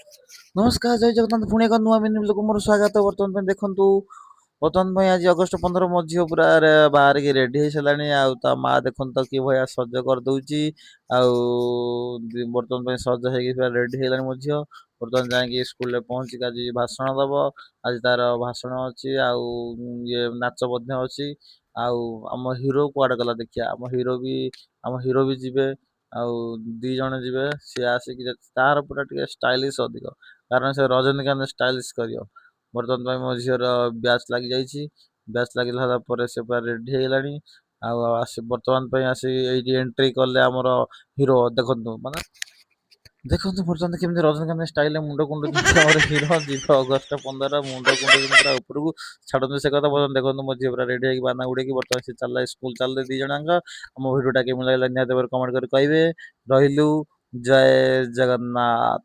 नमस्कार जय जगन्नाथ पुणी एक नुआ मिनी लोक मोर स्वागत बर्तमान पे देखंतु बर्तमान पे आज अगस्ट 15 मो झील पूरा बाहर की रेडी हो साराणी आउ ता माँ देखन तो कि भया सज कर दउची आउ बर्तमान पे सज ହେଇକି पूरा रेडी हेलानी मो झील बर्तमान जाके स्कूल रे पहुंची आज भाषण दब आज तार भाषण अछि आउ ये नाच ମଧ୍ୟ अछि आउ हम हीरो कुआडे गला देखिया हम हीरो भी जिबे आउ दी जण जिबे से आसिक तार पूरा टिके स्टाइलिश अधिक कारण से रजनीकांत स्टाइलिश करियो बर्तमान ପାଇଁ ମୋ ଝିଅର ବ୍ୟାଚ୍ ଲାଗି ଯାଇଛି ବ୍ୟାଚ୍ ଲାଗିଲା ପରେ ସେ ପୁରା ରେଡି ହେଇଗଲାଣି ଆଉ ଆସି ବର୍ତ୍ତମାନ ପାଇଁ ଆସି ଏଇଠି ଏଣ୍ଟ୍ରି କଲେ ଆମର ହିରୋ ଦେଖନ୍ତୁ ବର୍ତ୍ତମାନ କେମିତି ରଜନୀକାନ୍ତ ଷ୍ଟାଇଲରେ ମୁଣ୍ଡ କୁଣ୍ଡୁଛନ୍ତି ଆମର ହିରୋ ଯିବ ଅଗଷ୍ଟ 15 ମୁଣ୍ଡ କୁଣ୍ଡଉଛନ୍ତି ପୁରା ଉପରକୁ ଛାଡନ୍ତୁ ସେ କଥା ବର୍ତ୍ତମାନ ଦେଖନ୍ତୁ ମୋ ଝିଅ ପୁରା ରେଡି ହେଇକି ବାନା ଉଡେଇକି ବର୍ତ୍ତମାନ ସେ ଚାଲିଲା ସ୍କୁଲ ଚାଲିଲେ ଦି ଜଣଙ୍କ ଆମ ଭିଡିଓଟା କେମିତି ଲାଗିଲା ନିହାତି ଭାବରେ କମେଣ୍ଟ କରି କହିବେ ରହିଲୁ ଜୟ ଜଗନ୍ନାଥ।